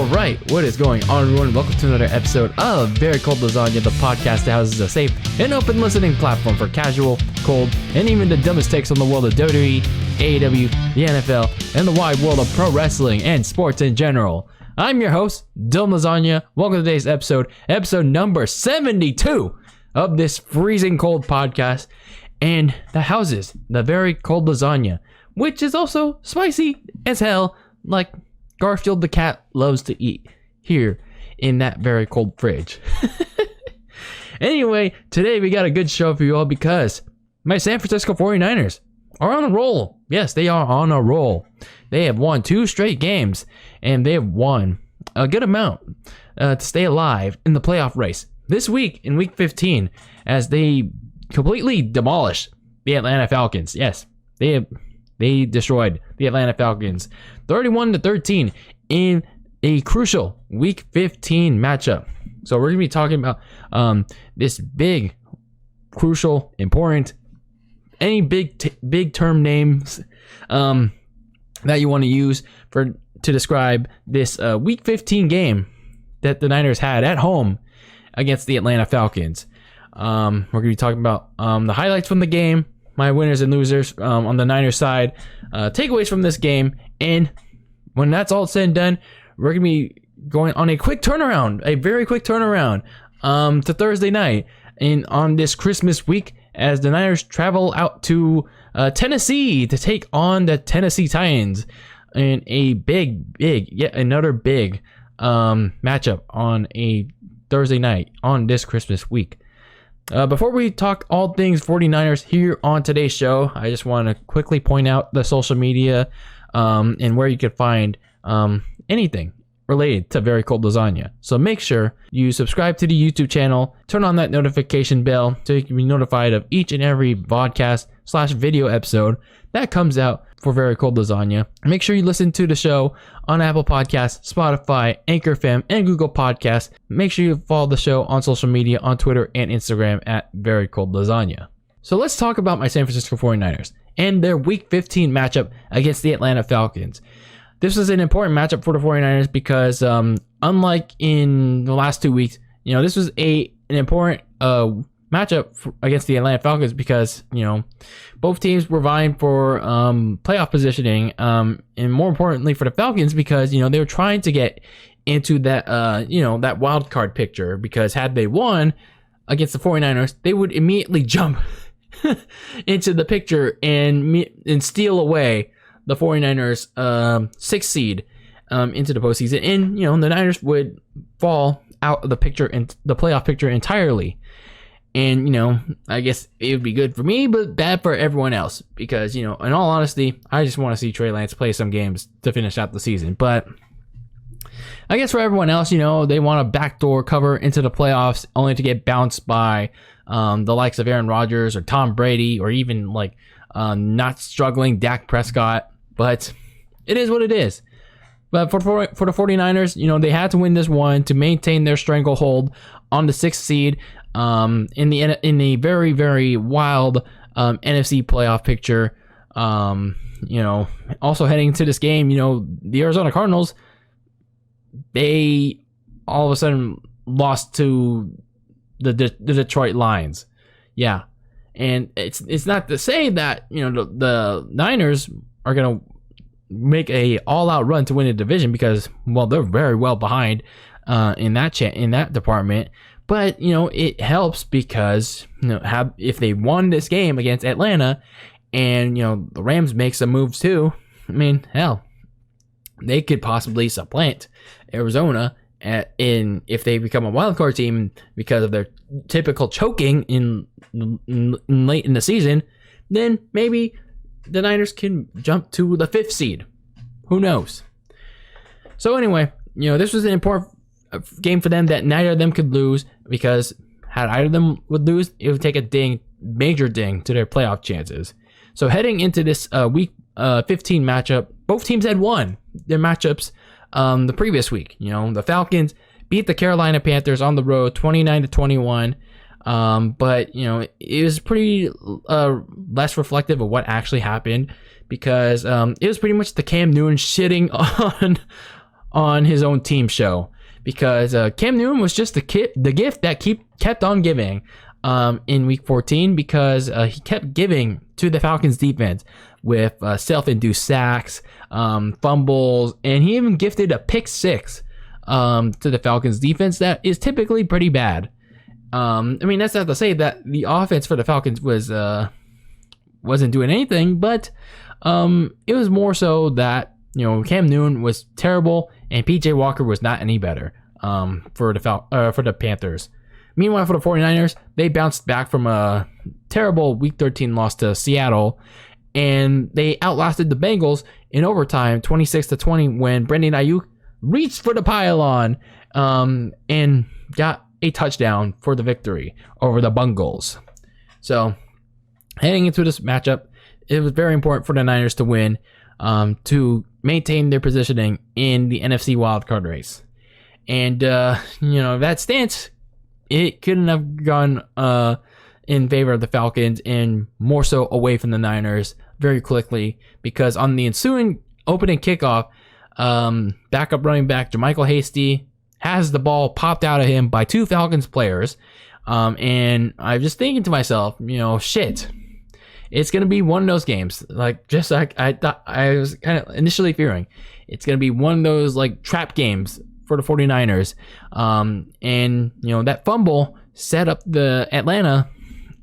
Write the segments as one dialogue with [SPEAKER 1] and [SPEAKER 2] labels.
[SPEAKER 1] Alright, what is going on, everyone? Welcome to another episode of Very Cold Lasagna, the podcast that houses a safe and open listening platform for casual, cold, and even the dumbest takes on the world of WWE, AEW, the NFL, and the wide world of pro wrestling and sports in general. I'm your host, DylanLasagna. Welcome to today's episode number 72 of this freezing cold podcast, and that houses the Very Cold Lasagna, which is also spicy as hell, like Garfield the cat loves to eat here in that very cold fridge. Anyway, today we got a good show for you all because my San Francisco 49ers are on a roll. Yes, they are on a roll. They have won 2 straight games, and they have won a good amount to stay alive in the playoff race this week in week 15 as they completely demolished the Atlanta Falcons. Yes, they destroyed the Atlanta Falcons 31-13 in a crucial week 15 matchup. So we're going to be talking about this big, crucial, important, any big term names that you want to use to describe this week 15 game that the Niners had at home against the Atlanta Falcons. We're going to be talking about the highlights from the game, my winners and losers on the Niners side, takeaways from this game, and when that's all said and done, we're going to be going on a very quick turnaround to Thursday night and on this Christmas week as the Niners travel out to Tennessee to take on the Tennessee Titans in a yet another big matchup on a Thursday night on this Christmas week. Before we talk all things 49ers here on today's show, I just want to quickly point out the social media and where you can find anything related to Very Cold Lasagna. So make sure you subscribe to the YouTube channel, turn on that notification bell so you can be notified of each and every podcast/video episode that comes out for Very Cold Lasagna. Make sure you listen to the show on Apple Podcasts, Spotify, Anchor FM, and Google Podcasts. Make sure you follow the show on social media on Twitter and Instagram at Very Cold Lasagna. So let's talk about my San Francisco 49ers and their Week 15 matchup against the Atlanta Falcons. This was an important matchup for the 49ers because unlike in the last 2 weeks, this was an important matchup against the Atlanta Falcons because, both teams were vying for playoff positioning, and more importantly for the Falcons because, they were trying to get into that, that wild card picture because had they won against the 49ers, they would immediately jump into the picture and steal away the 49ers 6th seed into the postseason, and the Niners would fall out of the picture and the playoff picture entirely. And I guess it would be good for me, but bad for everyone else because in all honesty, I just want to see Trey Lance play some games to finish out the season. But I guess for everyone else, they want a backdoor cover into the playoffs only to get bounced by the likes of Aaron Rodgers or Tom Brady or even not struggling Dak Prescott. But it is what it is. But for the 49ers, they had to win this one to maintain their stranglehold on the 6th seed in the very, very wild NFC playoff picture. Also heading into this game, the Arizona Cardinals, they all of a sudden lost to the Detroit Lions. Yeah. And it's not to say that, the Niners are going to make a all-out run to win the division because, well, they're very well behind in that department. But, it helps because, if they won this game against Atlanta and, the Rams make some moves too, hell, they could possibly supplant Arizona if they become a wild card team because of their typical choking in late in the season. Then maybe the Niners can jump to the 5th seed. Who knows? So anyway, this was an important game for them that neither of them could lose because had either of them would lose, it would take a major ding to their playoff chances. So heading into this week 15 matchup, both teams had won their matchups the previous week. The Falcons beat the Carolina Panthers on the road 29-21. But it was pretty less reflective of what actually happened because it was pretty much the Cam Newton shitting on his own team show, because Cam Newton was just the gift that kept on giving in week 14, because he kept giving to the Falcons defense with self-induced sacks, fumbles, and he even gifted a pick 6 to the Falcons defense that is typically pretty bad. I mean, that's not to say that the offense for the Falcons wasn't doing anything, but it was more so that, you know, Cam Newton was terrible and PJ Walker was not any better for the Panthers. Meanwhile, for the 49ers, they bounced back from a terrible Week 13 loss to Seattle, and they outlasted the Bengals in overtime, 26-20, when Brandon Ayuk reached for the pylon and got a touchdown for the victory over the Bungles. So, heading into this matchup, it was very important for the Niners to win to maintain their positioning in the NFC Wild Card race. And, you know, that stance, it couldn't have gone in favor of the Falcons and more so away from the Niners very quickly, because on the ensuing opening kickoff, backup running back JaMychal Hasty has the ball popped out of him by 2 Falcons players. And I'm just thinking to myself, you know, shit, it's going to be one of those games. Like, just like I thought, I was kind of initially fearing, it's going to be one of those like trap games for the 49ers. And, you know, that fumble set up the Atlanta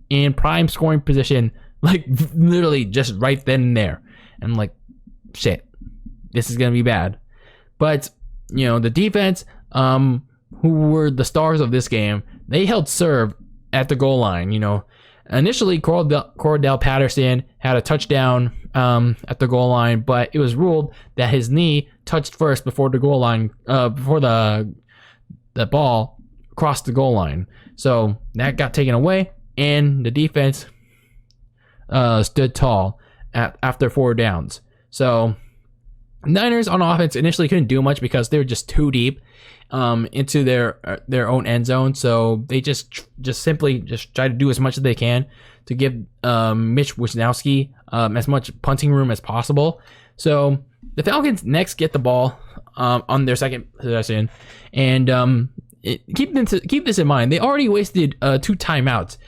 [SPEAKER 1] in prime scoring position, like literally just right then and there. And I'm like, shit, this is going to be bad. But, you know, the defense, who were the stars of this game, they held serve at the goal line. You know, initially Cordell Patterson had a touchdown at the goal line, but it was ruled that his knee touched first before the goal line, before the ball crossed the goal line. So that got taken away, and the defense stood tall after 4 downs. So Niners on offense initially couldn't do much because they were just too deep into their own end zone. So they just simply try to do as much as they can to give Mitch Wisnowski as much punting room as possible. So the Falcons next get the ball on their second possession, and keep this in mind. They already wasted 2 timeouts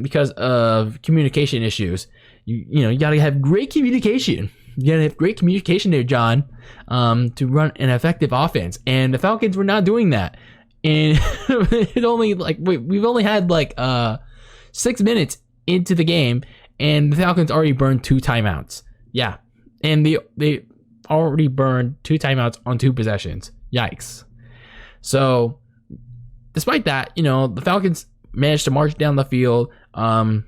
[SPEAKER 1] because of communication issues. You know, you gotta have great communication. You gotta have great communication there, John, to run an effective offense. And the Falcons were not doing that. And we've only had 6 minutes into the game, and the Falcons already burned 2 timeouts. Yeah, and they already burned 2 timeouts on 2 possessions. Yikes! So, despite that, you know, the Falcons managed to march down the field and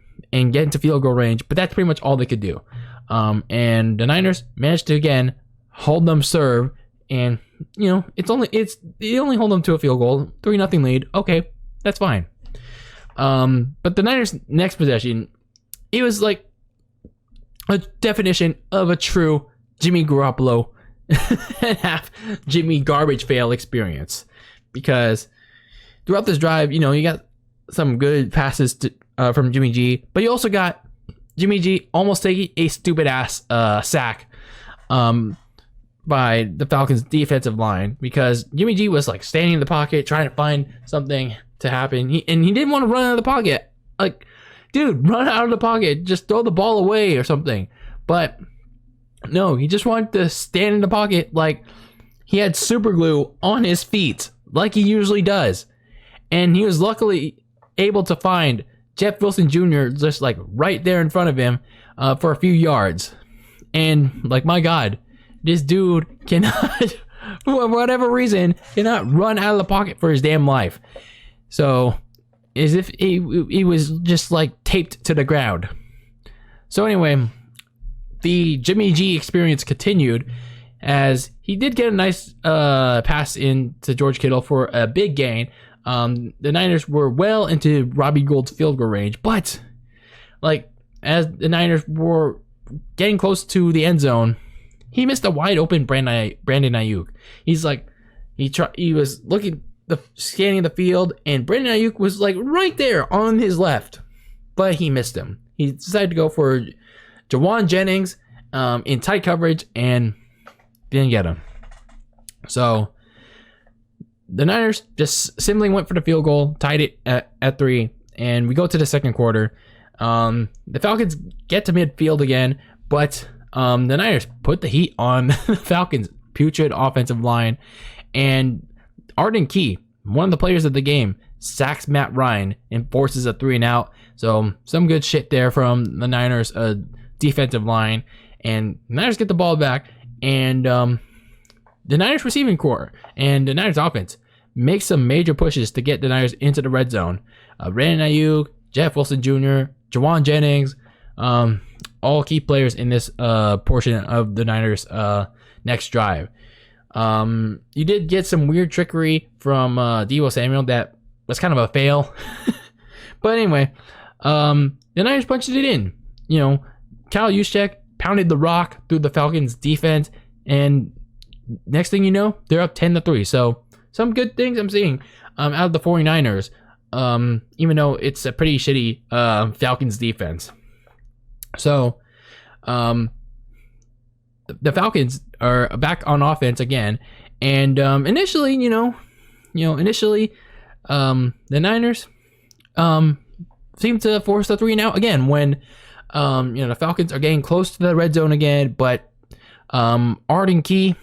[SPEAKER 1] get into field goal range, but that's pretty much all they could do. And the Niners managed to again hold them serve, and you know, they only hold them to a field goal, 3-0 lead. Okay, that's fine. But the Niners' next possession, it was like a definition of a true Jimmy Garoppolo and half Jimmy garbage fail experience, because throughout this drive, you know, you got some good passes from Jimmy G, but you also got Jimmy G almost taking a stupid ass sack by the Falcons defensive line, because Jimmy G was like standing in the pocket trying to find something to happen. He didn't want to run out of the pocket. Like, dude, run out of the pocket, just throw the ball away or something. But no, he just wanted to stand in the pocket like he had super glue on his feet, like he usually does. And he was luckily able to find Jeff Wilson Jr. just like right there in front of him for a few yards. And like, my God, this dude cannot, for whatever reason, cannot run out of the pocket for his damn life. So, as if he was just like taped to the ground. So anyway, the Jimmy G experience continued as he did get a nice pass in to George Kittle for a big gain. The Niners were well into Robbie Gould's field goal range, but like as the Niners were getting close to the end zone, he missed a wide open Brandon Ayuk. He's like, he was scanning the field, and Brandon Ayuk was like right there on his left, but he missed him. He decided to go for Jawan Jennings in tight coverage and didn't get him. So the Niners just simply went for the field goal, tied it at 3, and we go to the second quarter. The Falcons get to midfield again, but the Niners put the heat on the Falcons' putrid offensive line, and Arden Key, one of the players of the game, sacks Matt Ryan and forces a 3-and-out. So some good shit there from the Niners defensive line, and the Niners get the ball back, and the Niners receiving core and the Niners offense make some major pushes to get the Niners into the red zone. Brandon Ayuk, Jeff Wilson Jr., Jawan Jennings, all key players in this portion of the Niners' next drive. You did get some weird trickery from Deebo Samuel that was kind of a fail. But anyway, the Niners punched it in. You know, Kyle Juszczyk pounded the rock through the Falcons' defense, and next thing you know, they're up 10-3. So some good things I'm seeing out of the 49ers, even though it's a pretty shitty Falcons defense. So the Falcons are back on offense again, and initially, the Niners seem to force the 3-and-out again when the Falcons are getting close to the red zone again, but Arden Key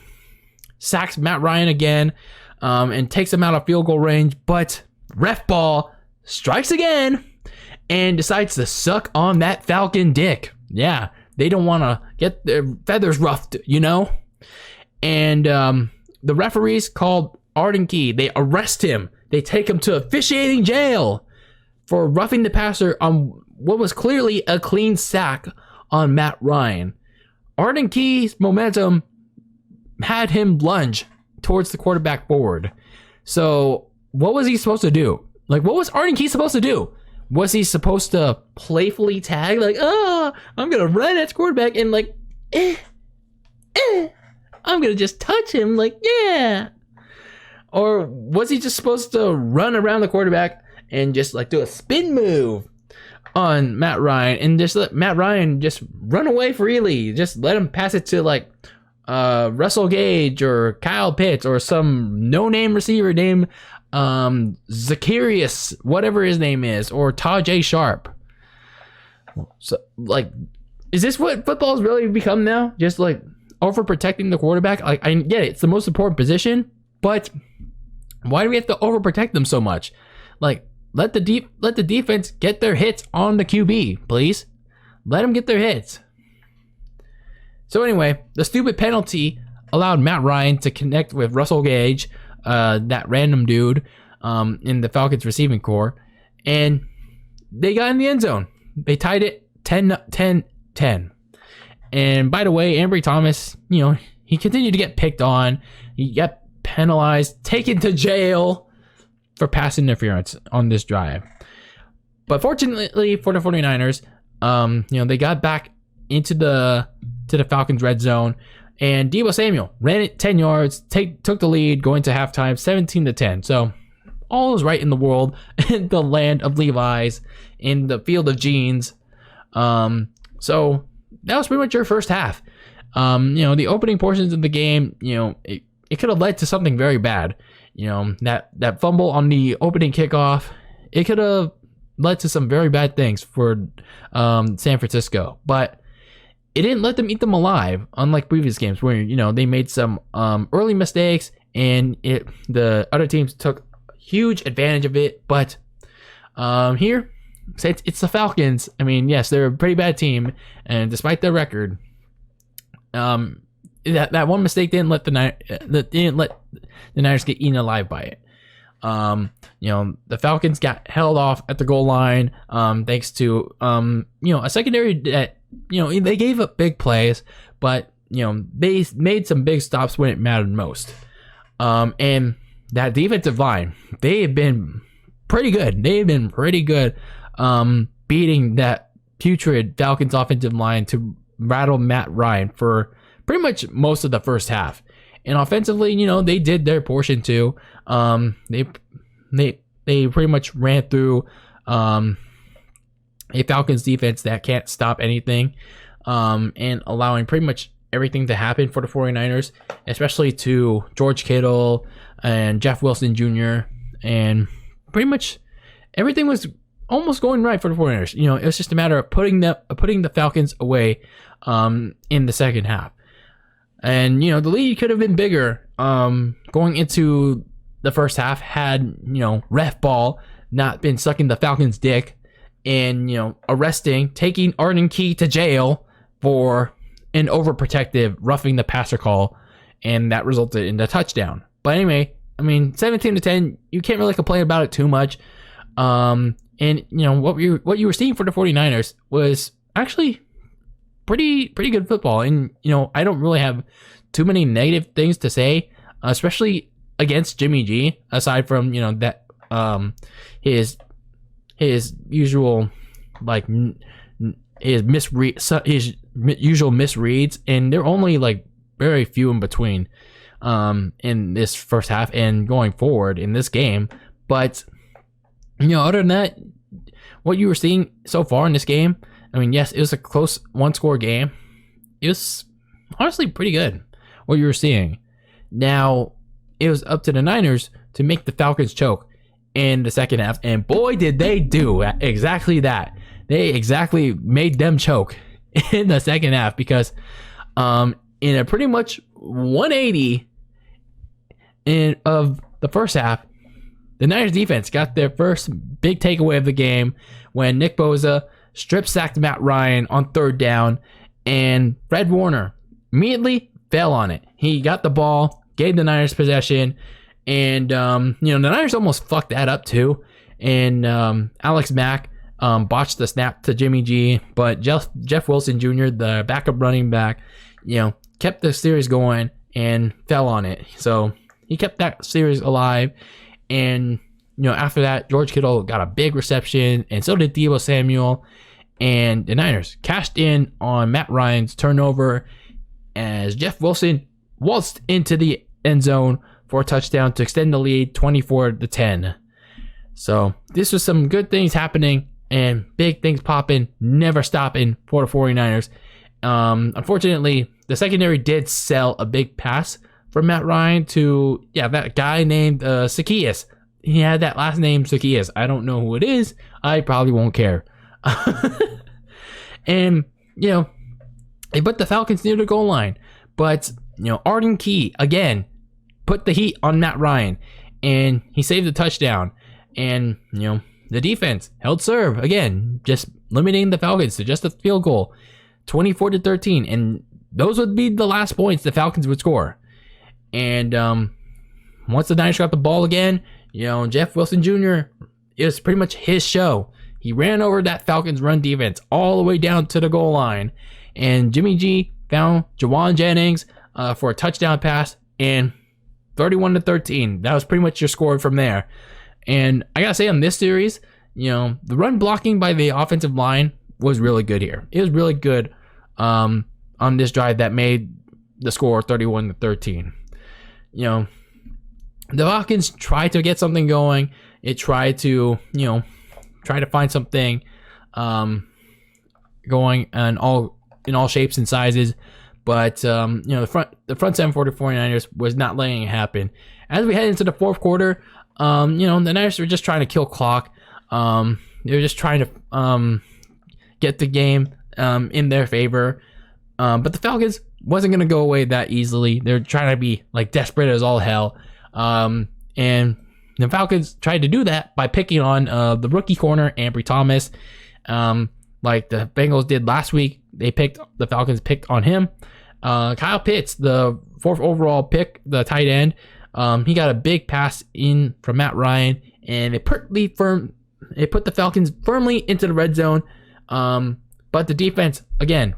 [SPEAKER 1] sacks Matt Ryan again and takes him out of field goal range, but ref ball strikes again and decides to suck on that Falcon dick. Yeah, they don't want to get their feathers ruffled, And the referees called Arden Key. They arrest him. They take him to officiating jail for roughing the passer on what was clearly a clean sack on Matt Ryan. Arden Key's momentum had him lunge towards the quarterback forward. So what was he supposed to do? Like, what was Arden Key supposed to do? Was he supposed to playfully tag, like, oh, I'm going to run at quarterback and like, I'm going to just touch him, like, yeah. Or was he just supposed to run around the quarterback and just like do a spin move on Matt Ryan and just let Matt Ryan just run away freely? Just let him pass it to like Russell Gage or Kyle Pitts or some no-name receiver named Zacharias, whatever his name is, or Tajay Sharp. So, like, is this what football's really become now? Just like overprotecting the quarterback? Like, I get it, it's the most important position, but why do we have to overprotect them so much? Like, let the defense get their hits on the QB, please. Let them get their hits. So anyway, the stupid penalty allowed Matt Ryan to connect with Russell Gage, that random dude in the Falcons receiving core, and they got in the end zone. They tied it 10-10. And by the way, Ambry Thomas, he continued to get picked on. He got penalized, taken to jail for pass interference on this drive. But fortunately for the 49ers, they got back into the Falcons red zone, and Deebo Samuel ran it 10 yards, took the lead going to halftime, 17-10. So all is right in the world, in the land of Levi's, in the field of jeans. So that was pretty much your first half. The opening portions of the game, it could have led to something very bad. That fumble on the opening kickoff, it could have led to some very bad things for San Francisco. But it didn't let them eat them alive, unlike previous games where, they made some early mistakes and the other teams took huge advantage of it. But here, it's the Falcons. I mean, yes, they're a pretty bad team, and despite their record, that one mistake didn't let the Niners get eaten alive by it. The Falcons got held off at the goal line, thanks to a secondary that they gave up big plays, but they made some big stops when it mattered most. And that defensive line, they have been pretty good. They've been pretty good, beating that putrid Falcons offensive line to rattle Matt Ryan for pretty much most of the first half. And offensively, they did their portion too. They pretty much ran through a Falcons defense that can't stop anything, and allowing pretty much everything to happen for the 49ers, especially to George Kittle and Jeff Wilson Jr. And pretty much everything was almost going right for the 49ers. It was just a matter of putting the Falcons away in the second half. And, the lead could have been bigger going into the first half had, ref ball not been sucking the Falcons' dick and, taking Arden Key to jail for an overprotective roughing the passer call, and that resulted in the touchdown. But anyway, 17-10, you can't really complain about it too much. And, what you were seeing for the 49ers was actually pretty good football. And, I don't really have too many negative things to say, especially against Jimmy G, aside from, that his usual, like, his usual misreads, and they're only like very few in between in this first half and going forward in this game. But other than that, what you were seeing so far in this game, yes, it was a close one-score game. It was honestly pretty good what you were seeing. Now it was up to the Niners to make the Falcons choke in the second half, and boy did they do exactly that. They exactly made them choke in the second half, because in a pretty much 180 of the first half, the Niners defense got their first big takeaway of the game when Nick Bosa strip sacked Matt Ryan on third down, and Fred Warner immediately fell on it. He got the ball, gave the Niners possession, and the Niners almost fucked that up too. And Alex Mack botched the snap to Jimmy G, but Jeff Wilson Jr., the backup running back, kept the series going and fell on it. So he kept that series alive. And after that, George Kittle got a big reception, and so did Deebo Samuel. And the Niners cashed in on Matt Ryan's turnover as Jeff Wilson waltzed into the end zone for a touchdown to extend the lead 24-10. So this was some good things happening and big things popping, never stopping for the 49ers. Unfortunately, the secondary did sell a big pass from Matt Ryan to, that guy named Zacchaeus. He had that last name, Zacchaeus. I don't know who it is. I probably won't care. And, they put the Falcons near the goal line. But, Arden Key, again, put the heat on Matt Ryan, and he saved the touchdown. And, the defense held serve, again, just limiting the Falcons to just a field goal, 24-13. And those would be the last points the Falcons would score. And once the Niners got the ball again, Jeff Wilson Jr., it was pretty much his show. He ran over that Falcons run defense all the way down to the goal line. And Jimmy G found Jawan Jennings for a touchdown pass, and 31-13. That was pretty much your score from there. And I gotta say, on this series, the run blocking by the offensive line was really good here. It was really good on this drive that made the score 31-13. The Falcons tried to get something going. It tried to, find something going in all shapes and sizes. But, the front seven for the 49ers was not letting it happen. As we head into the fourth quarter, the Niners were just trying to kill clock. They were just trying to get the game in their favor. But the Falcons wasn't going to go away that easily. They're trying to be like desperate as all hell. And the Falcons tried to do that by picking on the rookie corner, Ambry Thomas. Like the Bengals did last week. The Falcons picked on him. Kyle Pitts, the fourth overall pick, the tight end, he got a big pass in from Matt Ryan, and it put the Falcons firmly into the red zone. But the defense, again,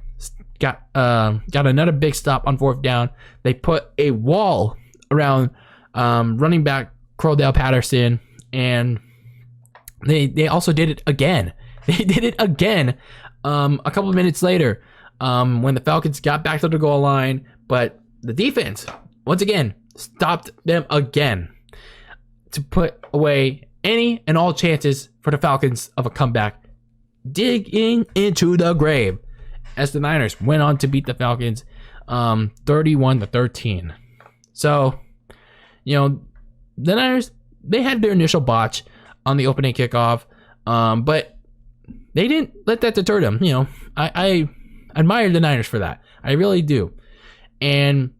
[SPEAKER 1] got another big stop on fourth down. They put a wall around running back Cordell Patterson, and they also did it again. They did it again a couple of minutes later when the Falcons got back to the goal line, but the defense, once again, stopped them again to put away any and all chances for the Falcons of a comeback, digging into the grave as the Niners went on to beat the Falcons 31-13. So, the Niners, they had their initial botch on the opening kickoff, but they didn't let that deter them. I admire the Niners for that. I really do. And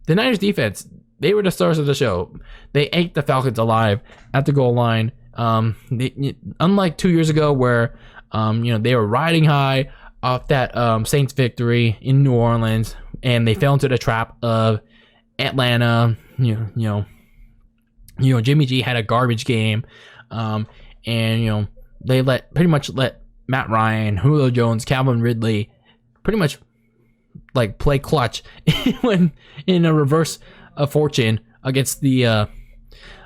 [SPEAKER 1] the Niners defense, they were the stars of the show. They ate the Falcons alive at the goal line. Unlike 2 years ago where, they were riding high off that Saints victory in New Orleans, and they fell into the trap of Atlanta. Jimmy G had a garbage game, and they pretty much let Matt Ryan, Julio Jones, Calvin Ridley pretty much like play clutch when in a reverse of fortune against the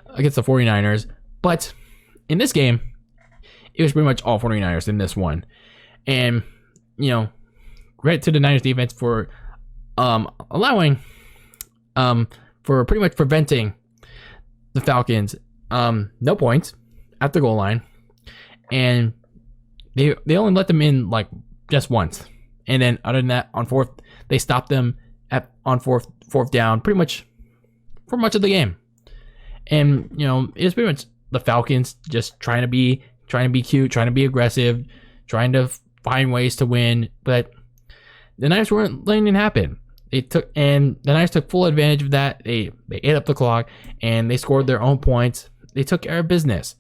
[SPEAKER 1] 49ers. But in this game, it was pretty much all 49ers in this one. And, credit to the Niners defense for allowing, for pretty much preventing the Falcons no points at the goal line. And they only let them in like just once. And then other than that, on fourth, they stopped them on fourth down pretty much for much of the game. And, it was pretty much the Falcons just trying to be cute, trying to be aggressive, trying to find ways to win, but the Niners weren't letting it happen. The Niners took full advantage of that. They ate up the clock and they scored their own points. They took care of business.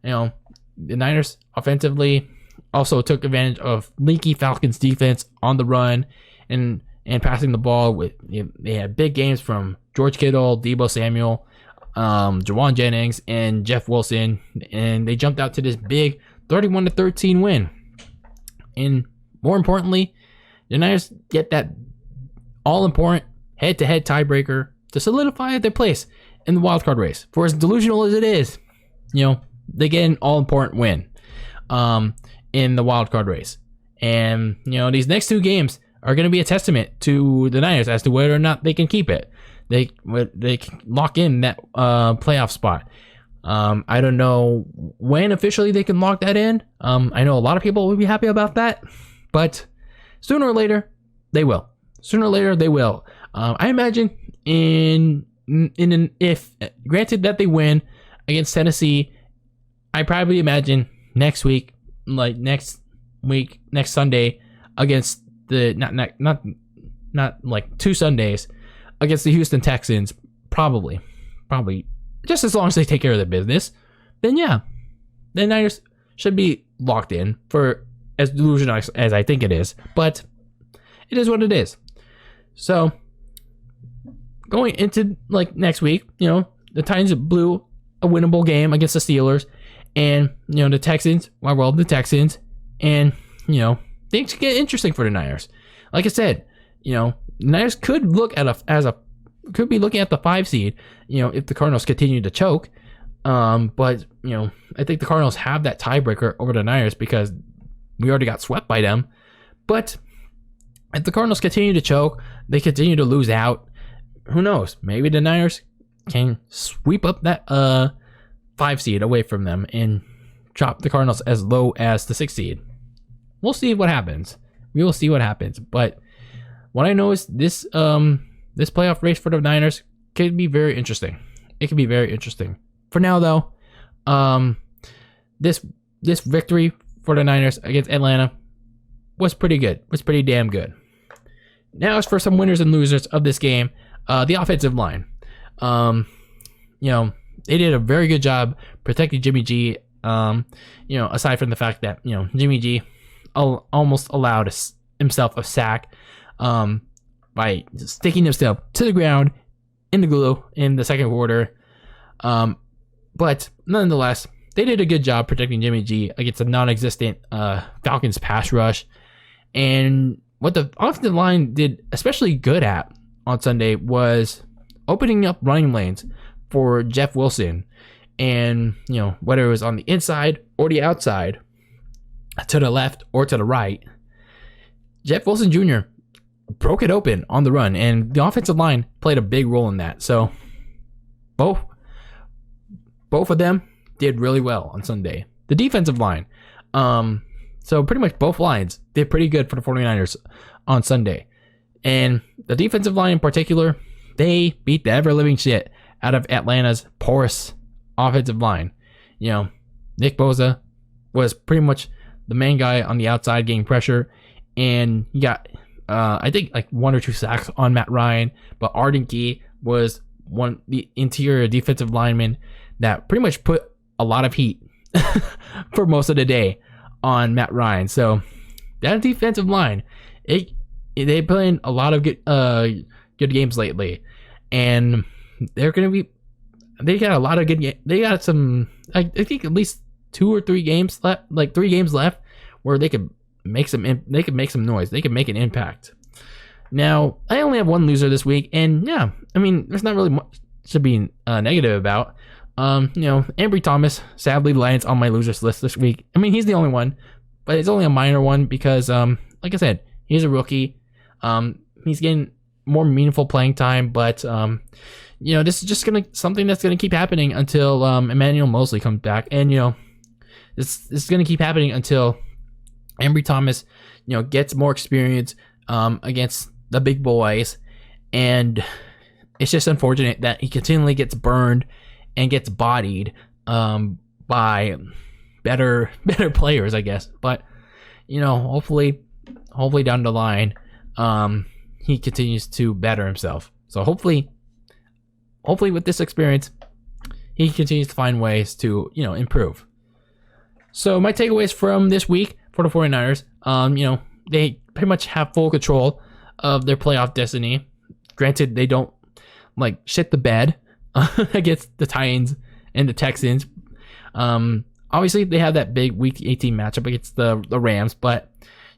[SPEAKER 1] The Niners offensively also took advantage of leaky Falcons defense on the run and passing the ball. They had big games from George Kittle, Deebo Samuel, Jawan Jennings, and Jeff Wilson, and they jumped out to this big 31-13 win. And more importantly, the Niners get that all-important head-to-head tiebreaker to solidify their place in the wild card race. For as delusional as it is, they get an all-important win in the wild card race. And, these next two games are going to be a testament to the Niners as to whether or not they can keep it. They can lock in that playoff spot. I don't know when officially they can lock that in. I know a lot of people will be happy about that, but sooner or later they will. I imagine if granted that they win against Tennessee, I probably imagine next Sunday against the not like 2 Sundays against the Houston Texans, probably just as long as they take care of their business, then yeah, the Niners should be locked in for as delusional as I think it is, but it is what it is. So going into like next week, the Titans blew a winnable game against the Steelers, and the Texans, the Texans, and things get interesting for the Niners. Like I said, the Niners could be looking at the 5 seed, if the Cardinals continue to choke. But I think the Cardinals have that tiebreaker over the Niners because we already got swept by them. But if the Cardinals continue to choke, they continue to lose out, who knows? Maybe the Niners can sweep up that 5 seed away from them and drop the Cardinals as low as the 6 seed. We'll see what happens. We will see what happens. But what I know is this playoff race for the Niners could be very interesting. It could be very interesting. For now, though, this victory for the Niners against Atlanta was pretty good. Was pretty damn good. Now, as for some winners and losers of this game, the offensive line. They did a very good job protecting Jimmy G. Aside from the fact that Jimmy G almost allowed himself a sack by sticking himself to the ground in the glue in the second quarter. But nonetheless, they did a good job protecting Jimmy G against a non-existent Falcons pass rush. And what the offensive line did especially good at on Sunday was opening up running lanes for Jeff Wilson. And, whether it was on the inside or the outside, to the left or to the right, Jeff Wilson Jr. broke it open on the run, and the offensive line played a big role in that. So both of them did really well on Sunday. The defensive line, so pretty much both lines did pretty good for the 49ers on Sunday. And the defensive line in particular, they beat the ever-living shit out of Atlanta's porous offensive line. You know, Nick Bosa was pretty much the main guy on the outside getting pressure, and he got, I think, like 1 or 2 sacks on Matt Ryan, but Arden Key was the interior defensive lineman that pretty much put a lot of heat for most of the day on Matt Ryan. So that defensive line, they played a lot of good games lately, and they got a lot of good. They got some, I think, at least 2 or 3 games left, like 3 games left, where they could make some noise. They could make an impact. Now, I only have 1 loser this week, and yeah, I mean, there's not really much to be negative about. You know, Ambry Thomas sadly lands on my losers list this week. I mean, he's the only one, but it's only a minor one because, like I said, he's a rookie. He's getting more meaningful playing time, but you know, this is just something that's gonna keep happening until Emmanuel Mosley comes back, and you know, this is gonna keep happening until Ambry Thomas, you know, gets more experience against the big boys, and it's just unfortunate that he continually gets burned and gets bodied by better players, I guess. But you know, hopefully down the line, he continues to better himself. So hopefully with this experience, he continues to find ways to, you know, improve. So my takeaways from this week for the 49ers, you know, they pretty much have full control of their playoff destiny. Granted, they don't like shit the bed against the Titans and the Texans. Obviously they have that big week 18 matchup against the Rams, but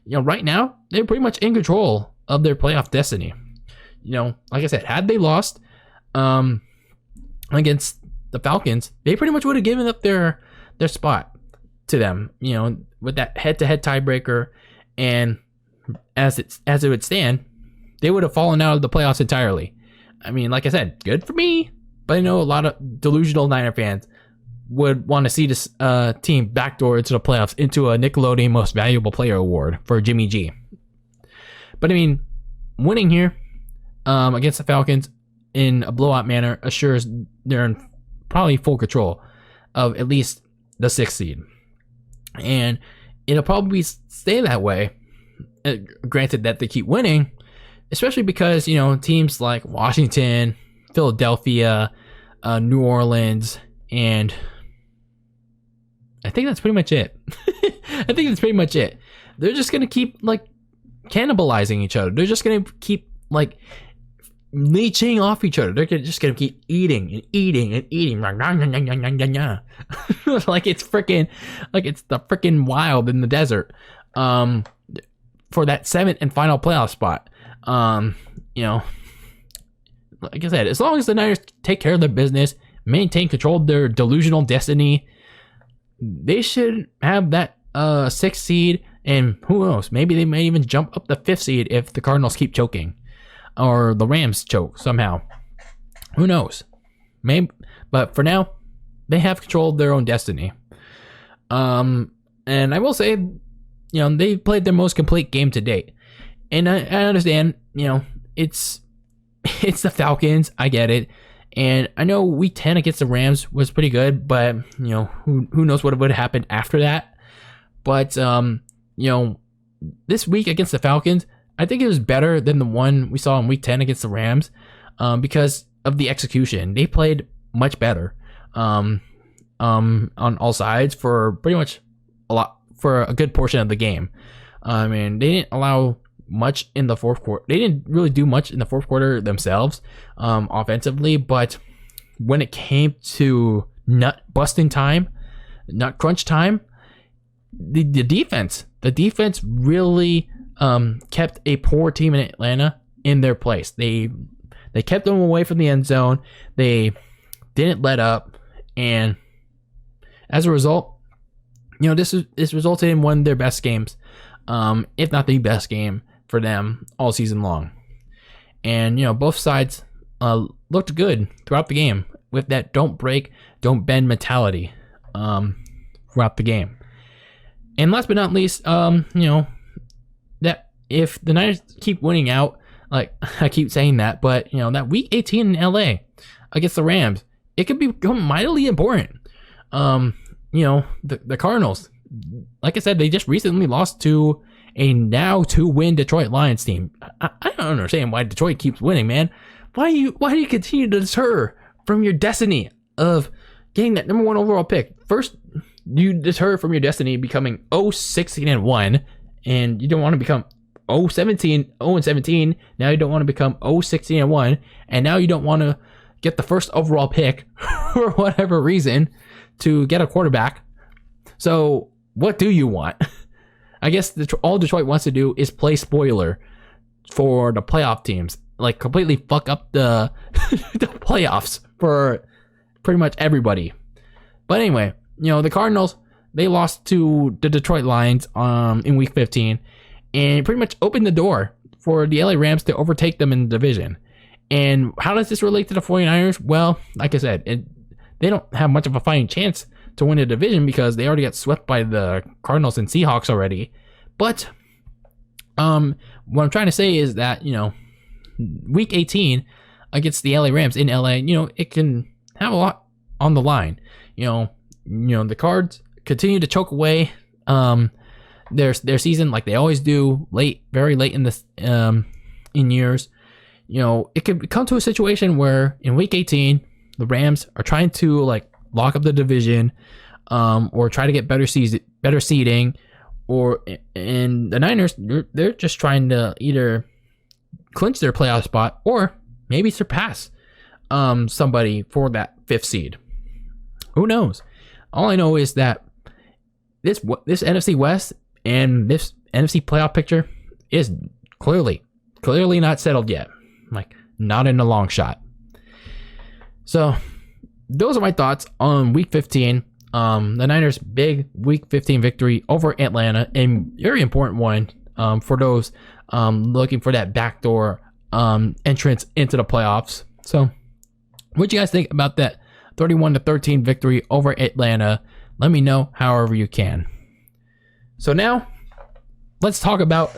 [SPEAKER 1] you know, right now they're pretty much in control of their playoff destiny. You know, like I said, had they lost against the Falcons, they pretty much would have given up their spot to them, you know, with that head-to-head tiebreaker, and as it would stand, they would have fallen out of the playoffs entirely. I mean, like I said, good for me, but I know a lot of delusional Niner fans would want to see this team backdoor into the playoffs into a Nickelodeon Most Valuable Player award for Jimmy G. But I mean, winning here against the Falcons in a blowout manner assures they're in probably full control of at least the 6th seed. And it'll probably stay that way, granted that they keep winning, especially because, you know, teams like Washington, Philadelphia, New Orleans, and I think that's pretty much it. They're just going to keep, like, cannibalizing each other. They're just going to keep, like, leeching off each other. They're just going to keep eating and eating and eating. Like it's the freaking wild in the desert. For that 7th and final playoff spot. You know, like I said, as long as the Niners take care of their business, maintain control of their delusional destiny, they should have that 6th seed, and who knows, maybe they may even jump up the 5th seed if the Cardinals keep choking, or the Rams choke somehow. Who knows? Maybe, but for now, they have control of their own destiny. And I will say, you know, they played their most complete game to date. And I understand, you know, it's the Falcons. I get it. And I know week 10 against the Rams was pretty good, but, you know, who knows what would have happened after that. But, you know, this week against the Falcons, I think it was better than the one we saw in week 10 against the Rams, because of the execution. They played much better on all sides for pretty much for a good portion of the game. I mean, they didn't allow much in the 4th quarter. They didn't really do much in the 4th quarter themselves, offensively, but when it came to nut crunch time, the defense really kept a poor team in Atlanta in their place. They kept them away from the end zone. They didn't let up, and as a result, you know, this resulted in one of their best games, if not the best game for them all season long. And, you know, both sides looked good throughout the game with that don't break, don't bend mentality throughout the game. And last but not least, you know, that if the Niners keep winning out Like, I keep saying that, but that week 18 in LA against the Rams, it could become mightily important. The Cardinals, like I said, they just recently lost to a now 2-win Detroit Lions team. I don't understand why Detroit keeps winning, man. Why do you continue to deter from your destiny of getting that number 1 overall pick? First, you deter from your destiny becoming 0-16-1, and you don't want to become 0-17. Now you don't want to become 0-16-1, and now you don't want to get the first overall pick for whatever reason to get a quarterback. So what do you want? I guess all Detroit wants to do is play spoiler for the playoff teams, like completely fuck up the the playoffs for pretty much everybody. But anyway, the Cardinals, they lost to the Detroit Lions in week 15, and pretty much opened the door for the LA Rams to overtake them in the division. And how does this relate to the 49ers? Well, like I said, they don't have much of a fighting chance to win the division because they already got swept by the Cardinals and Seahawks already. But what I'm trying to say is that, week 18 against the LA Rams in LA, it can have a lot on the line. The Cards continue to choke away their season like they always do, very late in this in years. It could come to a situation where in week 18 the Rams are trying to lock up the division, or try to get better seeding, and the Niners, they're just trying to either clinch their playoff spot or maybe surpass somebody for that 5th seed. Who knows? All I know is that this NFC West and this NFC playoff picture is clearly not settled yet. Not in a long shot. So those are my thoughts on week 15. The Niners' big week 15 victory over Atlanta, and very important one for those looking for that backdoor entrance into the playoffs. So what do you guys think about that 31-13 victory over Atlanta? Let me know however you can. So now let's talk about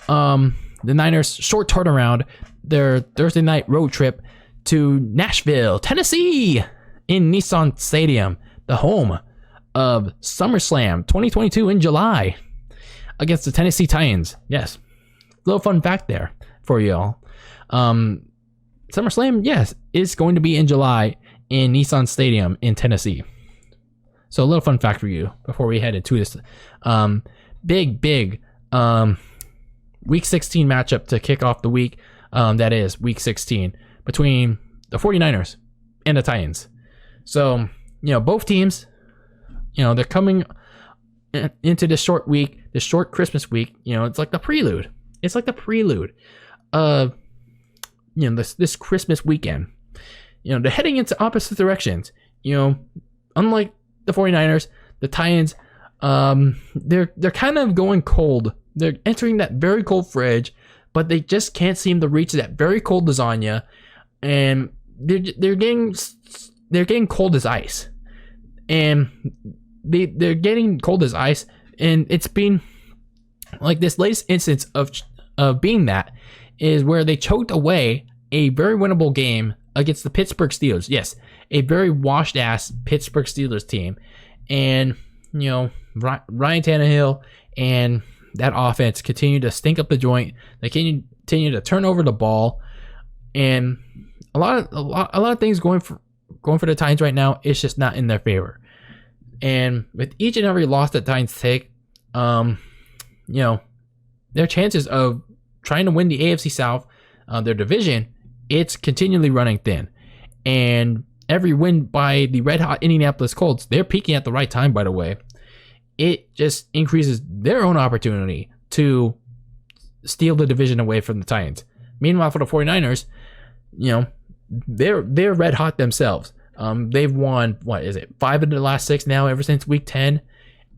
[SPEAKER 1] the Niners' short turnaround, their Thursday night road trip to Nashville, Tennessee, in Nissan Stadium, the home of SummerSlam 2022 in July, against the Tennessee Titans. Yes, little fun fact there for y'all. SummerSlam, yes, is going to be in July in Nissan Stadium in Tennessee. So a little fun fact for you before we head into this big week 16 matchup to kick off the week. That is week 16 between the 49ers and the Titans. So, both teams, they're coming into this short week, this short Christmas week. It's like the prelude. It's like the prelude of, this Christmas weekend. They're heading into opposite directions. Unlike the 49ers, the Titans, they're kind of going cold. They're entering that very cold fridge, but they just can't seem to reach that very cold lasagna, and they're getting cold as ice, and they're getting cold as ice, and it's been like this latest instance of being that is where they choked away a very winnable game against the Pittsburgh Steelers. Yes, a very washed ass Pittsburgh Steelers team, and Ryan Tannehill and that offense continue to stink up the joint. They continue to turn over the ball, and a lot of things going for the Titans right now. It's just not in their favor. And with each and every loss that Titans take, their chances of trying to win the AFC South, their division, it's continually running thin. And every win by the red hot Indianapolis Colts, they're peaking at the right time, by the way. It just increases their own opportunity to steal the division away from the Titans. Meanwhile, for the 49ers, they're red hot themselves. They've won, 5 of the last 6 now ever since week 10.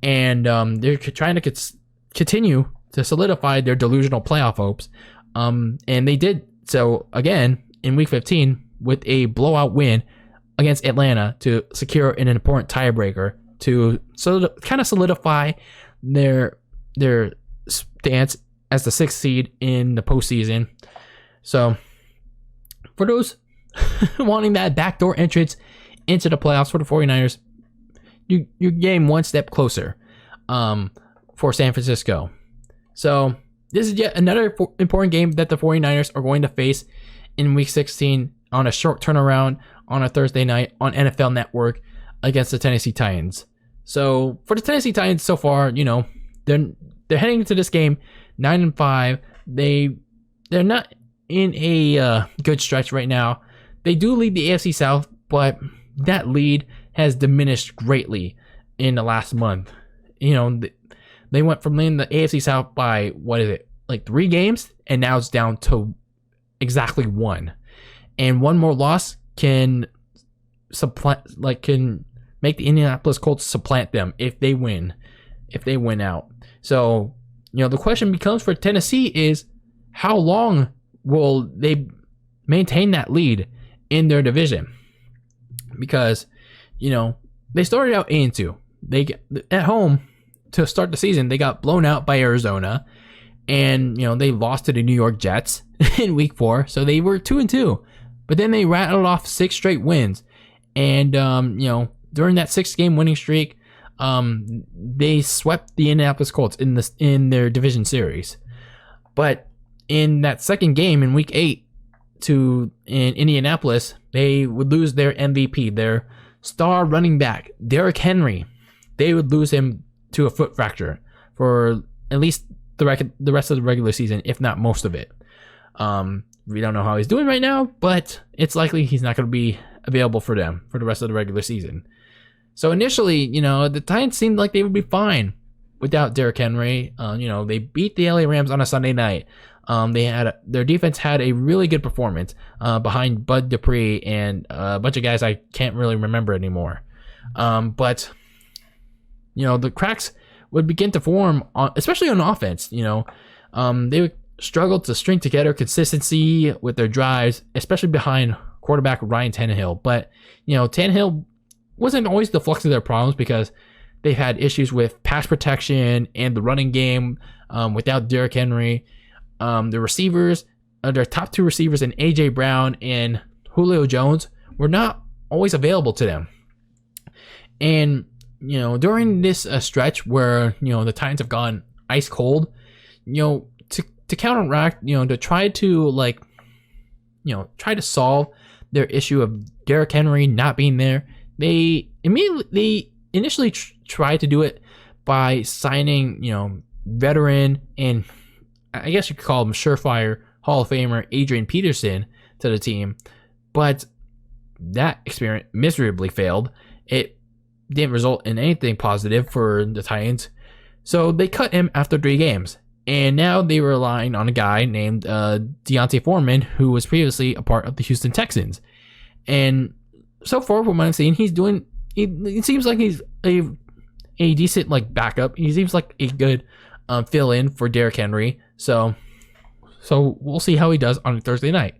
[SPEAKER 1] And they're trying to continue to solidify their delusional playoff hopes. And they did so again in week 15 with a blowout win against Atlanta to secure an important tiebreaker to kind of solidify their stance as the 6th seed in the postseason. So for those wanting that backdoor entrance into the playoffs for the 49ers, you're getting one step closer for San Francisco. So this is yet another important game that the 49ers are going to face in Week 16 on a short turnaround on a Thursday night on NFL Network against the Tennessee Titans. So for the Tennessee Titans so far, they're heading into this game 9-5. They're not in a good stretch right now. They do lead the AFC South, but that lead has diminished greatly in the last month. They went from leading the AFC South by, 3 games, and now it's down to exactly 1. And one more loss can make the Indianapolis Colts supplant them if they win out. So, the question becomes for Tennessee is, how long will they maintain that lead in their division? Because, they started out 8-2. They at home to start the season, they got blown out by Arizona, and they lost to the New York Jets in Week 4, so they were 2-2. But then they rattled off 6 straight wins, and during that 6-game winning streak, they swept the Indianapolis Colts in their division series. But in that second game in Week 8 in Indianapolis, they would lose their MVP, their star running back, Derrick Henry. They would lose him to a foot fracture for at least the rest of the regular season, if not most of it. We don't know how he's doing right now, but it's likely he's not going to be available for them for the rest of the regular season. So initially, the Titans seemed like they would be fine without Derrick Henry. They beat the LA Rams on a Sunday night. Their defense had a really good performance behind Bud Dupree and a bunch of guys I can't really remember anymore. But the cracks would begin to form, especially on offense. They would struggle to string together consistency with their drives, especially behind quarterback Ryan Tannehill. But Tannehill wasn't always the flux of their problems, because they've had issues with pass protection and the running game without Derrick Henry. The receivers, their top 2 receivers in A.J. Brown and Julio Jones, were not always available to them. And, during this stretch where, the Titans have gone ice cold, to counteract, to try to, try to solve their issue of Derrick Henry not being there, they initially tried to do it by signing, veteran and I guess you could call him surefire Hall of Famer Adrian Peterson to the team. But that experiment miserably failed. It didn't result in anything positive for the Titans. So they cut him after 3 games. And now they were relying on a guy named Deontay Foreman, who was previously a part of the Houston Texans. And so far, from what I'm seeing, it seems like he's a decent backup. He seems like a good fill-in for Derrick Henry. So we'll see how he does on Thursday night.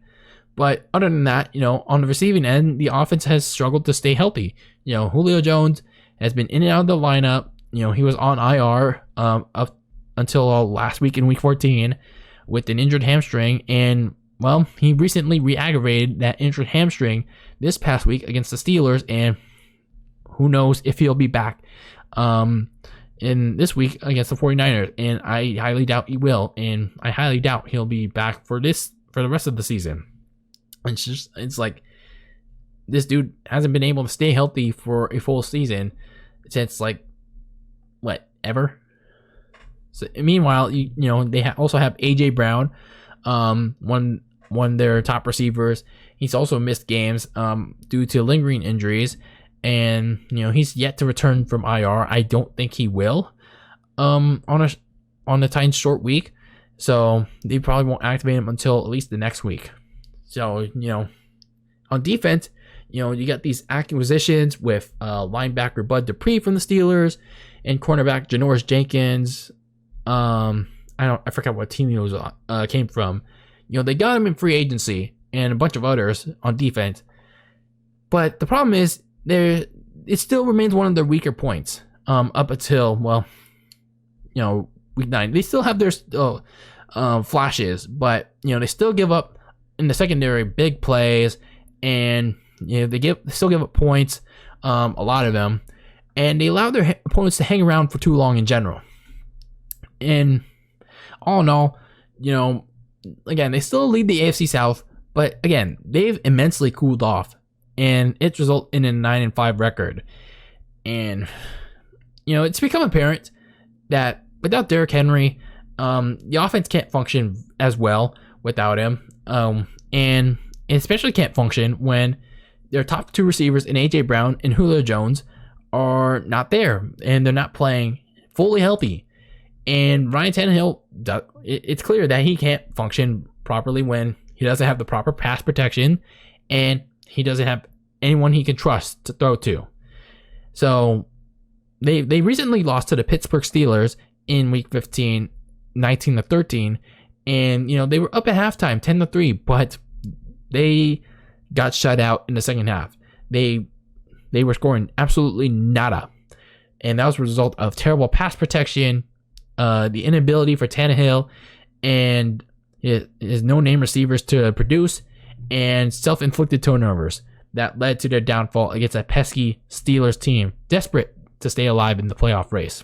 [SPEAKER 1] But other than that, on the receiving end, the offense has struggled to stay healthy. Julio Jones has been in and out of the lineup. He was on IR up until last week in Week 14 with an injured hamstring. And, well, he recently re-aggravated that injured hamstring this past week against the Steelers. And who knows if he'll be back in this week against the 49ers. And I highly doubt he will. And I highly doubt he'll be back for the rest of the season. It's like this dude hasn't been able to stay healthy for a full season since ever. So meanwhile, they also have AJ Brown, one of their top receivers. He's also missed games due to lingering injuries, and he's yet to return from IR. I don't think he will on the Titans' short week, so they probably won't activate him until at least the next week. So, on defense, you got these acquisitions with linebacker Bud Dupree from the Steelers and cornerback Janoris Jenkins. I forgot what team he was came from. They got him in free agency and a bunch of others on defense. But the problem is it still remains one of their weaker points up until, Week 9. They still have their flashes, but they still give up in the secondary, big plays, and they still give up points, a lot of them, and they allow their opponents to hang around for too long in general. And all in all, again, they still lead the AFC South, but again, they've immensely cooled off, and it's resulted in a 9-5 record. And it's become apparent that without Derrick Henry, the offense can't function as well without him, and especially can't function when their top two receivers in AJ Brown and Julio Jones are not there, and they're not playing fully healthy. And Ryan Tannehill, it's clear that he can't function properly when he doesn't have the proper pass protection, and he doesn't have anyone he can trust to throw to. So they recently lost to the Pittsburgh Steelers in Week 15, 19-13, and they were up at halftime, 10-3, but they got shut out in the second half. They were scoring absolutely nada, and that was a result of terrible pass protection, the inability for Tannehill and his no-name receivers to produce, and self-inflicted turnovers that led to their downfall against a pesky Steelers team desperate to stay alive in the playoff race.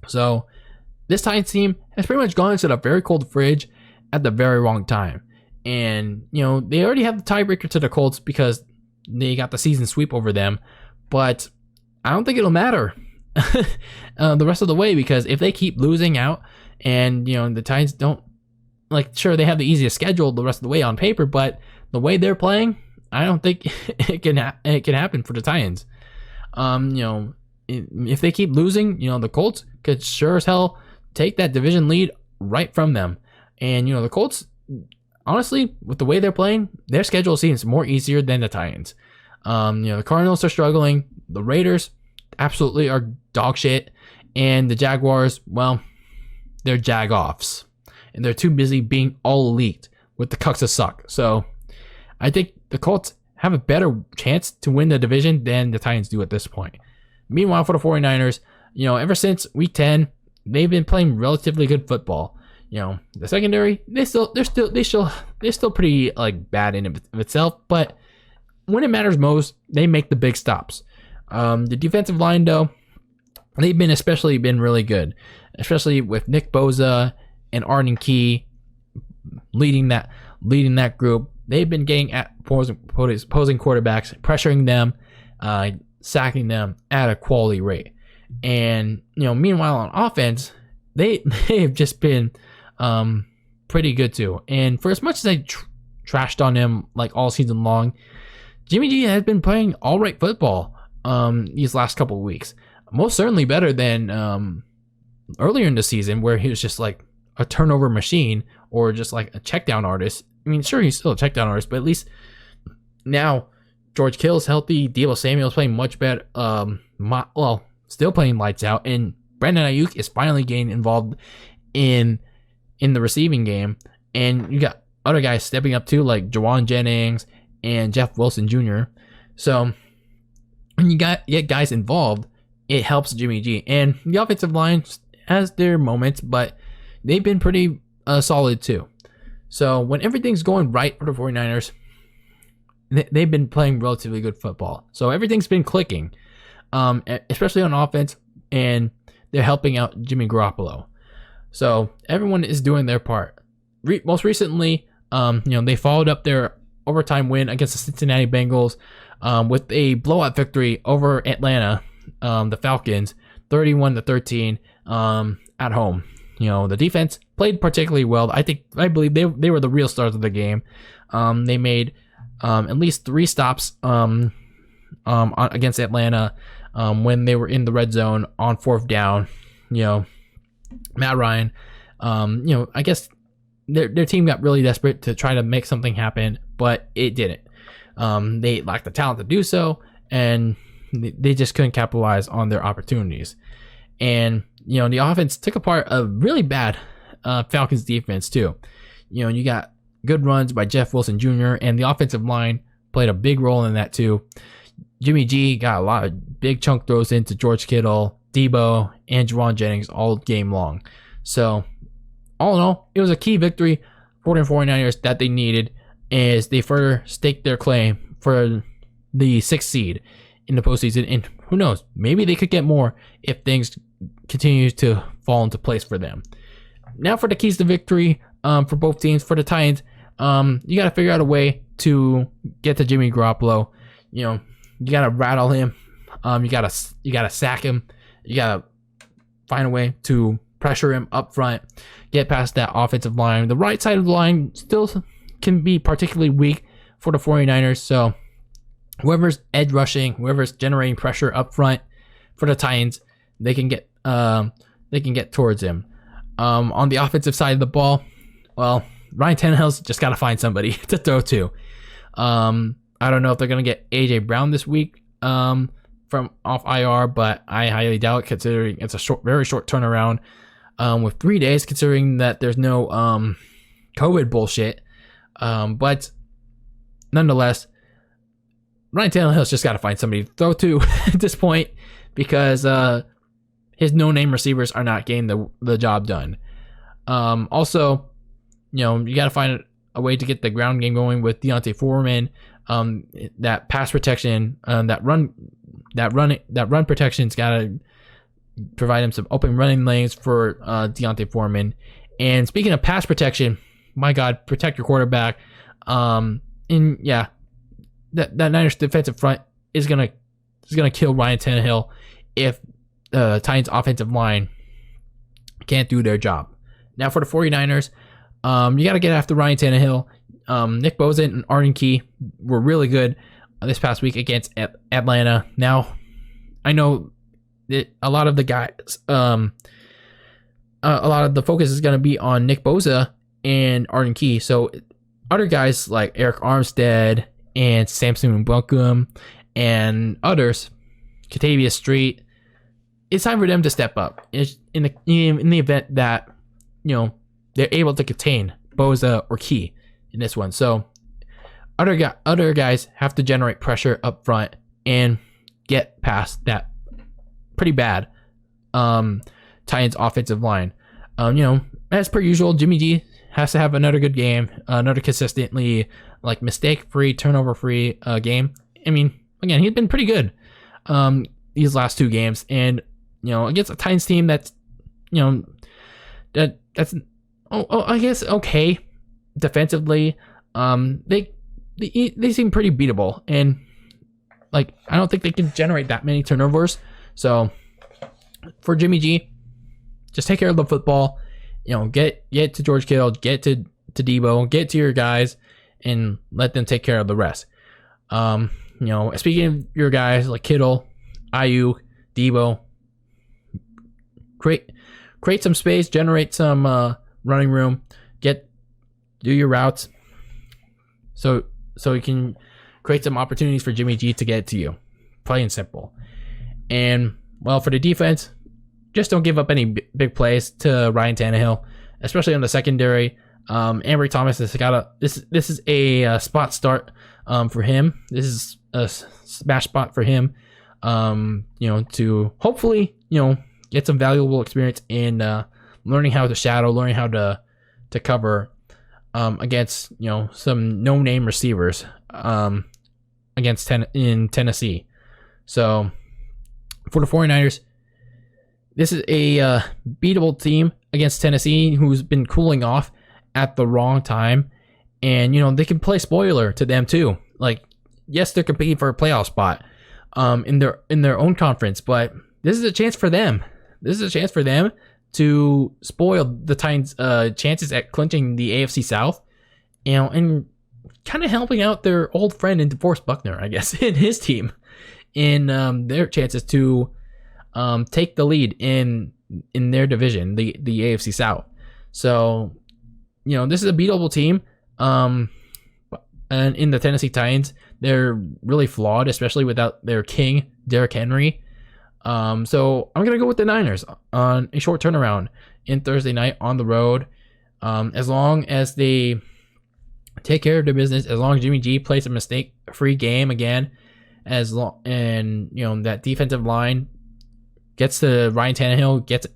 [SPEAKER 1] So this Titans team has pretty much gone into the very cold fridge at the very wrong time. And, they already have the tiebreaker to the Colts because they got the season sweep over them. But I don't think it'll matter the rest of the way, because if they keep losing out and, the Titans don't, sure, they have the easiest schedule the rest of the way on paper, but the way they're playing, I don't think it can happen for the Titans. If they keep losing, the Colts could sure as hell take that division lead right from them. And, the Colts, honestly, with the way they're playing, their schedule seems more easier than the Titans. The Cardinals are struggling. The Raiders absolutely are dog shit. And the Jaguars, well, they're jag-offs. And they're too busy being all elite with the Cucks that suck. So I think the Colts have a better chance to win the division than the Titans do at this point. Meanwhile, for the 49ers, ever since Week 10, they've been playing relatively good football. The secondary, they're still pretty bad in of itself, but when it matters most, they make the big stops. The defensive line, though, they've been really good, especially with Nick Bosa and Arden Key leading that group. They've been getting at opposing quarterbacks, pressuring them, sacking them at a quality rate. And meanwhile on offense, they've just been pretty good too. And for as much as I trashed on him all season long, Jimmy G has been playing all right football these last couple of weeks. Most certainly better than earlier in the season, where he was just a turnover machine or just a checkdown artist. I mean, sure, he's still a checkdown artist, but at least now George Kittle's healthy. Deebo Samuel's playing much better. Still playing lights out, and Brandon Ayuk is finally getting involved in the receiving game. And you got other guys stepping up too, like Jawan Jennings and Jeff Wilson Jr. So when you get guys involved, it helps Jimmy G. And the offensive line has their moments, but they've been pretty solid too. So when everything's going right for the 49ers, they've been playing relatively good football. So everything's been clicking, especially on offense, and they're helping out Jimmy Garoppolo. So everyone is doing their part. Most recently, they followed up their overtime win against the Cincinnati Bengals with a blowout victory over Atlanta, the Falcons, 31-13 at home. The defense played particularly well. I believe they were the real stars of the game. They made at least 3 stops against Atlanta when they were in the red zone on 4th down. Matt Ryan, I guess their team got really desperate to try to make something happen, but it didn't. They lacked the talent to do so, and they just couldn't capitalize on their opportunities. And the offense took apart a really bad Falcons defense too. You got good runs by Jeff Wilson Jr., and the offensive line played a big role in that too. Jimmy G got a lot of big chunk throws into George Kittle, Deebo, and Jawan Jennings all game long. So all in all, it was a key victory for the 49ers that they needed. as they further stake their claim for the 6th seed in the postseason. And who knows, maybe they could get more if things continue to fall into place for them. Now for the keys to victory for both teams. For the Titans, you got to figure out a way to get to Jimmy Garoppolo. You got to rattle him. You got to sack him. You got to find a way to pressure him up front, get past that offensive line. The right side of the line still can be particularly weak for the 49ers. So whoever's edge rushing, whoever's generating pressure up front for the Titans, they can get towards him. On the offensive side of the ball, well, Ryan Tannehill's just got to find somebody to throw to. I don't know if they're going to get AJ Brown this week from off IR, but I highly doubt it, considering it's a very short turnaround with 3 days, considering that there's no COVID bullshit. But nonetheless, Ryan Tannehill's just got to find somebody to throw to at this point, because his no-name receivers are not getting the job done. Also, you got to find a way to get the ground game going with D'Onta Foreman. That pass protection, that run protection's got to provide him some open running lanes for D'Onta Foreman. And speaking of pass protection, my God, protect your quarterback. That Niners defensive front is gonna kill Ryan Tannehill if the Titans offensive line can't do their job. Now for the 49ers, you got to get after Ryan Tannehill. Nick Bosa and Arden Key were really good this past week against Atlanta. Now, I know that a lot of the guys, a lot of the focus is going to be on Nick Bosa and Arden Key. So other guys like Eric Armstead and Samson Mbunkum and others, Katavius Street, it's time for them to step up in the event that they're able to contain Bosa or Key in this one. So other guys have to generate pressure up front and get past that pretty bad Titans offensive line. As per usual, Jimmy G has to have another good game, another consistently mistake-free, turnover-free game. I mean, again, he's been pretty good these last 2 games, and against a Titans team that's that's I guess okay defensively. They seem pretty beatable, and I don't think they can generate that many turnovers. So for Jimmy G, just take care of the football. Get to George Kittle, get to Debo, get to your guys, and let them take care of the rest. Speaking of your guys like Kittle, Ayuk, Debo, create some space, generate some running room, do your routes, so you can create some opportunities for Jimmy G to get to you. Plain and simple. And well, for the defense, just don't give up any big plays to Ryan Tannehill, especially on the secondary. Ambry Thomas has got this is a spot start for him. This is a smash spot for him. To hopefully get some valuable experience in learning how to shadow, learning how to cover against some no-name receivers against in Tennessee. So for the 49ers, this is a beatable team against Tennessee, who's been cooling off at the wrong time, and they can play spoiler to them too. Yes, they're competing for a playoff spot in their own conference, but this is a chance for them. This is a chance for them to spoil the Titans' chances at clinching the AFC South, and kind of helping out their old friend in DeForest Buckner, I guess, in his team, in their chances to take the lead in their division, the AFC South. So, this is a beatable team. And in the Tennessee Titans, they're really flawed, especially without their king, Derrick Henry. So I'm going to go with the Niners on a short turnaround in Thursday night on the road. As long as they take care of their business, as long as Jimmy G plays a mistake-free game again, that defensive line gets to Ryan Tannehill, gets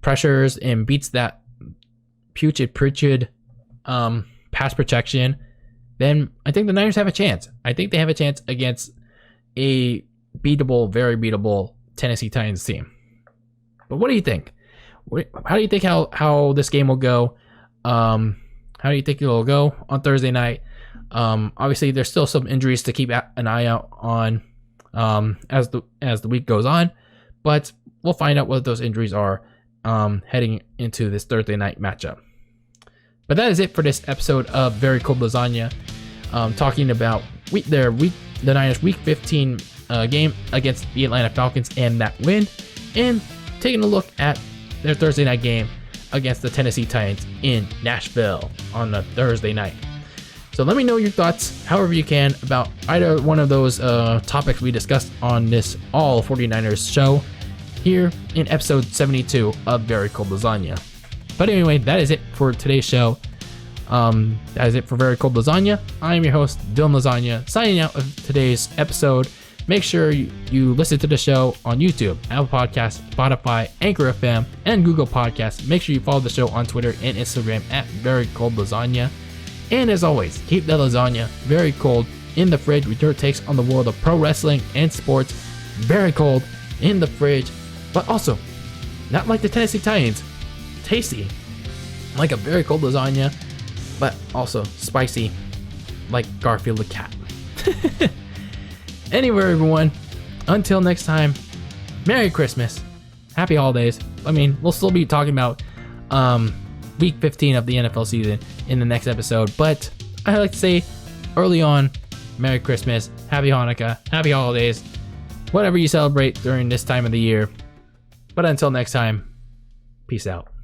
[SPEAKER 1] pressures and beats that putrid pass protection, then I think the Niners have a chance. I think they have a chance against a beatable, very beatable Tennessee Titans team. But what do you think? How do you think how this game will go? How do you think it will go on Thursday night? Obviously, there's still some injuries to keep an eye out on as the week goes on, but we'll find out what those injuries are heading into this Thursday night matchup. But that is it for this episode of Very Cold Lasagna, talking about the Niners Week 15 game against the Atlanta Falcons and that win, and taking a look at their Thursday night game against the Tennessee Titans in Nashville on a Thursday night. So let me know your thoughts, however you can, about either one of those topics we discussed on this All 49ers show here in episode 72 of Very Cold Lasagna. But anyway, that is it for today's show. That is it for Very Cold Lasagna. I am your host, DylanLasagna, signing out of today's episode. Make sure you listen to the show on YouTube, Apple Podcasts, Spotify, Anchor FM, and Google Podcasts. Make sure you follow the show on Twitter and Instagram at Very Cold Lasagna. And as always, keep that lasagna very cold in the fridge with your takes on the world of pro wrestling and sports. Very cold in the fridge, but also not like the Tennessee Titans. Tasty, like a very cold lasagna, but also spicy, like Garfield the cat. Anyway, everyone, until next time, Merry Christmas, Happy Holidays. I mean, we'll still be talking about Week 15 of the NFL season in the next episode, but I like to say early on, Merry Christmas, Happy Hanukkah, Happy Holidays, whatever you celebrate during this time of the year. But until next time, peace out.